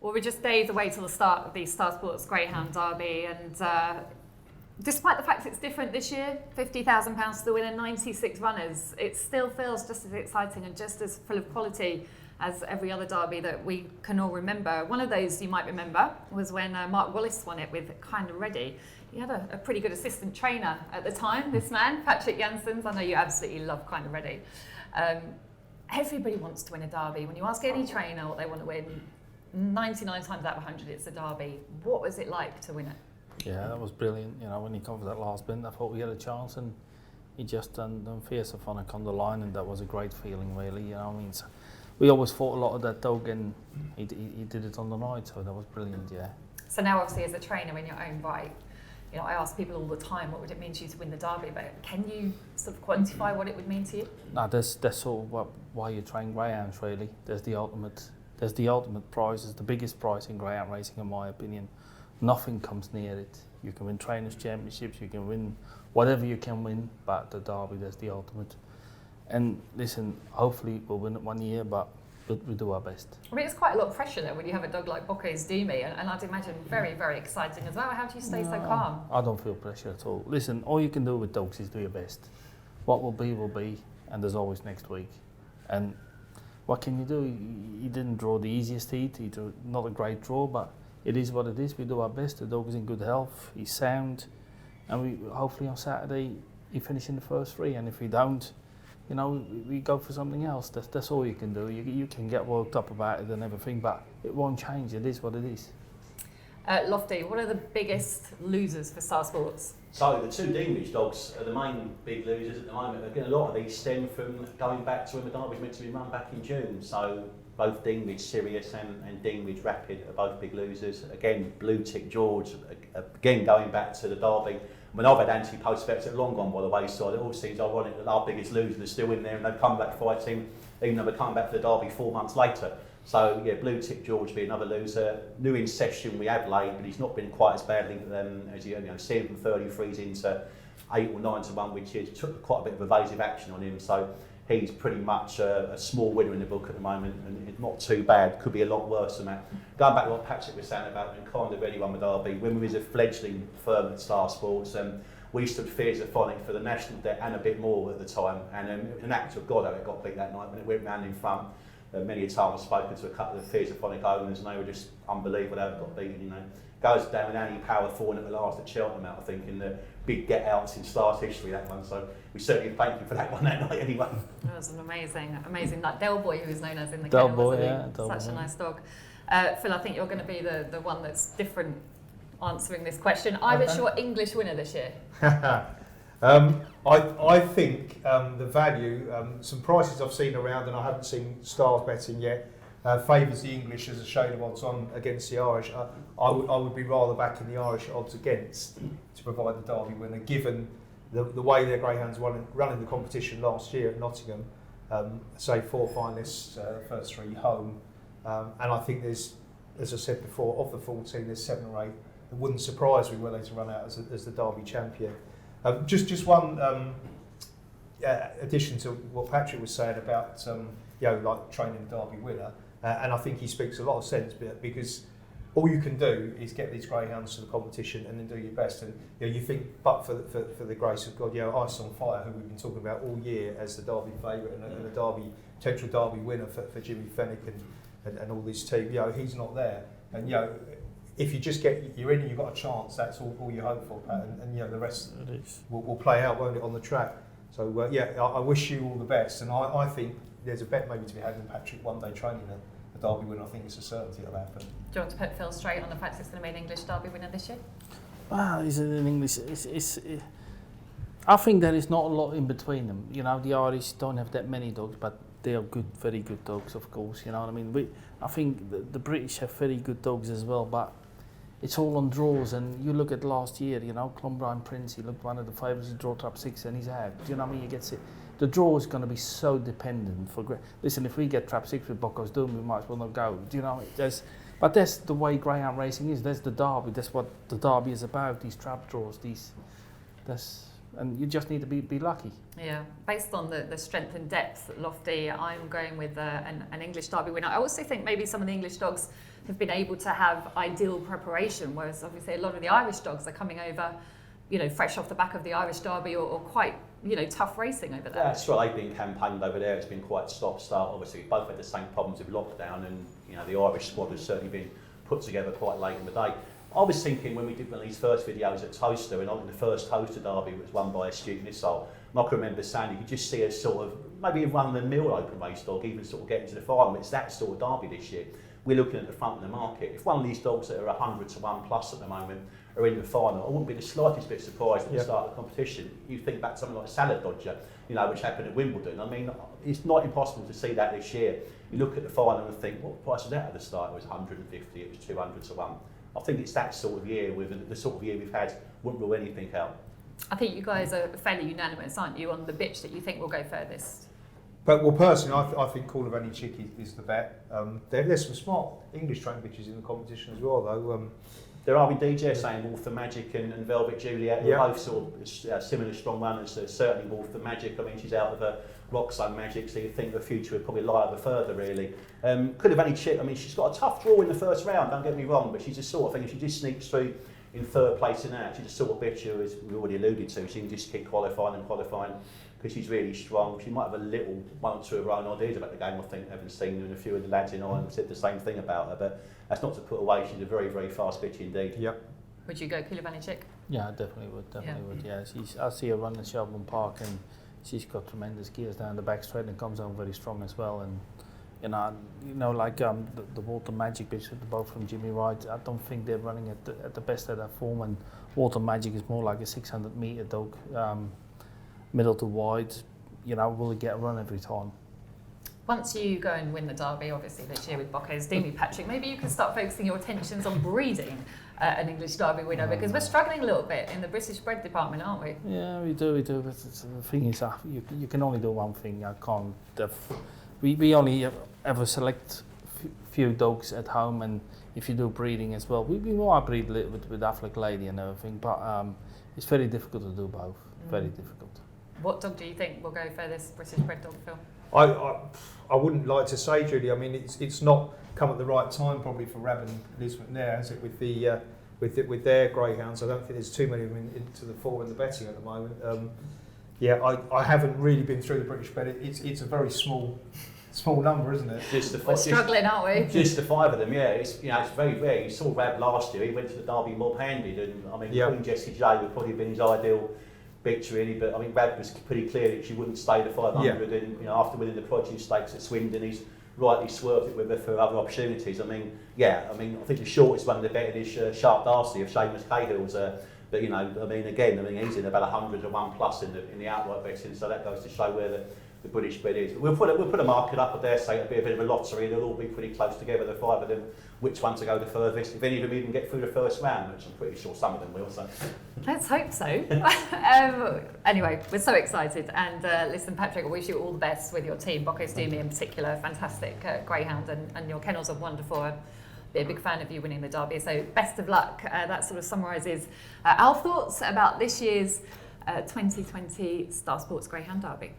Well, we're just days away till the start of the Star Sports Greyhound Derby, and despite the fact it's different this year, £50,000 to the winner, 96 runners, it still feels just as exciting and just as full of quality as every other derby that we can all remember. One of those you might remember was when Mark Wallace won it with Kind of Ready. He had a pretty good assistant trainer at the time, this man, Patrick Janssens. I know you absolutely love Kind of Ready. Everybody wants to win a derby. When you ask any trainer what they want to win, 99 times out of 100 it's a derby. What was it like to win it? Yeah, that was brilliant. You know, when he covered that last bend, I thought we had a chance, and he just done fierce on the line, and that was a great feeling, really. You know, I mean, so we always thought a lot of that dog, and he did it on the night, so that was brilliant. Yeah. So now, obviously, as a trainer in your own right, you know, I ask people all the time, what would it mean to you to win the derby? But can you sort of quantify what it would mean to you? No, that's sort of why you train greyhounds, really. There's the ultimate prize. It's the biggest prize in greyhound racing, in my opinion. Nothing comes near it. You can win trainers' championships, you can win whatever you can win, but the derby, that's the ultimate. And listen, hopefully we'll win it one year, but we do our best. I mean, it's quite a lot of pressure though when you have a dog like Bocco's Doomy, and I'd imagine very, very exciting as well. How do you stay so calm? I don't feel pressure at all. Listen, all you can do with dogs is do your best. What will be, and there's always next week. And what can you do? He didn't draw the easiest heat, he drew not a great draw, but it is what it is. We do our best. The dog is in good health, he's sound, and we hopefully on Saturday he finish in the first three, and if we don't, you know, we go for something else. That's all you can do. You can get worked up about it and everything, but it won't change. It is what it is. Lofty, what are the biggest losers for Star Sports? So the two Dinglage dogs are the main big losers at the moment. Again, a lot of these stem from going back to when the derby was meant to be run back in June. So both Dinglage Sirius and Dinglage Rapid are both big losers. Again, Blue Tick George, again going back to the derby. When I've had anti-post bets that have long gone by the wayside, it all seems ironic that our biggest losers are still in there and they've come back fighting, even though they're coming back for the derby 4 months later. So yeah, Blue Tick George will be another loser. New in session we have laid, but he's not been quite as badly as he, 7 from 33s into 8 or 9 to 1, which is took quite a bit of evasive action on him. So he's pretty much a small winner in the book at the moment, and it's not too bad. Could be a lot worse than that. Going back to what Patrick was saying about when Kind of Ready won the derby, when we was a fledgling firm at Star Sports, we stood fierce phonic for the national debt and a bit more at the time. And it was an act of God how it got beat that night when it went round in front. Many a time I've spoken to a couple of fierce phonic owners, and they were just unbelievable how it got beaten. You know, goes down with Annie Power falling at the last at Cheltenham, I think, in the big get outs in Star's history, that one. So we certainly thank you for that one that night anyway. It was an amazing like Del Boy, who was known as in the Del kennel, Boy, wasn't he? yeah, Del Such Boy. a nice dog. Phil, I think you're going to be the one that's different answering this question. Irish or English winner this year? I think the value, some prices I've seen around, and I haven't seen Stars betting yet, favours the English as a shade of odds on against the Irish. I would be rather backing the Irish odds against to provide the Derby winner, given the way their greyhounds running the competition last year at Nottingham. Say 4 finalists, first 3 home, and I think there's, as I said before, of the 14, there's 7 or 8. It wouldn't surprise me were they to run out as the Derby champion. Just one addition to what Patrick was saying about like training the Derby winner, and I think he speaks a lot of sense, because all you can do is get these greyhounds to the competition and then do your best. And you think, but for the grace of God, Ice on Fire, who we've been talking about all year as the Derby favourite and a Derby potential Derby winner for Jimmy Fenwick and all this team, he's not there. And if you just you're in and you've got a chance, that's all you hope for, Pat, and the rest will play out, won't it, on the track. So I wish you all the best, and I think there's a bet maybe to be had in Patrick one day training a Derby winner. I think it's a certainty that'll happen. Do you want to put Phil straight on the fact it's going to be an English Derby winner this year? Well, is it in English? I think there is not a lot in between them. The Irish don't have that many dogs, but they are good, very good dogs, of course. You know what I mean? I think the British have very good dogs as well, but it's all on draws. And you look at last year, Clonbrine Prince, he looked one of the favourites, he drew trap 6 and he's out. Do you know what I mean? He gets it. The draw is going to be so dependent. Listen, if we get trap 6 with Bocco's Doom, we might as well not go. Do you know? But that's the way greyhound racing is. That's the derby. That's what the derby is about. These trap draws. And you just need to be lucky. Yeah, based on the strength and depth, Lofty, I'm going with an English Derby winner. I also think maybe some of the English dogs have been able to have ideal preparation, whereas obviously a lot of the Irish dogs are coming over, you know, fresh off the back of the Irish Derby or quite, you know, tough racing over there. Yeah, that's right. They've been campaigned over there. It's been quite stop-start. Obviously, we both had the same problems with lockdown, and you know, the Irish squad has certainly been put together quite late in the day. I was thinking when we did one of these first videos at Toaster, and I think the first Toaster Derby was won by a Astute Missile, and I can remember saying you could just see a sort of maybe a run-of-the-mill open race dog even sort of getting to the final. It's that sort of derby this year. We're looking at the front of the market. If one of these dogs that are 100 to 1 plus at the moment are in the final, I wouldn't be the slightest bit surprised at the start of the competition. You think back to something like Salad Dodger, you know, which happened at Wimbledon. I mean, it's not impossible to see that this year. You look at the final and think, what price was that at the start? It was 150, it was 200 to 1. I think it's that sort of year, with the sort of year we've had, wouldn't rule anything out. I think you guys are fairly unanimous, aren't you, on the bitch that you think will go furthest? But well, personally, I think Coolavanny Chick is the bet. There's some smart English trained bitches in the competition as well, though. There are indeed, yeah, saying Wolf the Magic and Velvet Juliet, who are both sort of similar strong runners. Certainly Wolf the Magic, I mean, she's out of a Roxanne Magic, so you think the future would probably lie over further, really. Coolavanny Chick, I mean, she's got a tough draw in the first round, don't get me wrong, but she's the sort of thing, if she just sneaks through in third place in that, she's the sort of bitch who, as we already alluded to, she can just keep qualifying, because she's really strong. She might have a little one or two of her own ideas about the game, I think, having seen her, and a few of the lads in Ireland said the same thing about her, but that's not to put away, she's a very, very fast bitch indeed. Yep. Would you go Coolavanny Chick? Yeah, I definitely would. Yeah, I see her run in Shelbourne Park, and she's got tremendous gears down the back straight and comes on very strong as well. And you know, like the WALTHAM Magic bitch, both from Jimmy Wright, I don't think they're running at the best of their form. And WALTHAM Magic is more like a 600-metre dog, middle to wide. You know, will he get a run every time? Once you go and win the Derby, obviously this year with Bocco's Doomy, Patrick, maybe you can start focusing your attentions on breeding an English Derby winner, because we're struggling a little bit in the British bred department, aren't we? Yeah, we do. But the thing is, you can only do one thing. I can't. We only ever select few dogs at home, and if you do breeding as well, we might breed a little bit with Affleck Lady and everything, but it's very difficult to do both. Very difficult. What dog do you think will go for this British bred dog, Phil? I wouldn't like to say, Julie. I mean, it's not come at the right time probably for Rab and Liz McNair, has it? With their greyhounds, I don't think there's too many of them into the fall in the betting at the moment. I haven't really been through the British bet. It's a very small number, isn't it? We're struggling, aren't we? Just the 5 of them, yeah. It's very rare. You saw Rab last year. He went to the Derby mob-handed, and I mean, Queen Jessie J would probably have been his ideal bitch, really. But I mean, Rab was pretty clear that she wouldn't stay the 500, and after winning the Produce Stakes at Swindon, he's rightly swerved it with her for other opportunities. I think the shortest one in the betting is Sharp Darcy of Seamus Cahill's. But he's in about 100 to 1 plus in the outright betting, so that goes to show where the British bred is. We'll put a market up, I dare say. It'll be a bit of a lottery. They'll all be pretty close together, the 5 of them. Which one to go the furthest? If any of them even get through the first round, which I'm pretty sure some of them will. So let's hope so. Anyway, we're so excited, and listen, Patrick, I wish you all the best with your team. Bocco's Doomy in particular, fantastic greyhound, and your kennels are wonderful. I'd be a big fan of you winning the Derby. So best of luck. That sort of summarises our thoughts about this year's 2020 Star Sports Greyhound Derby.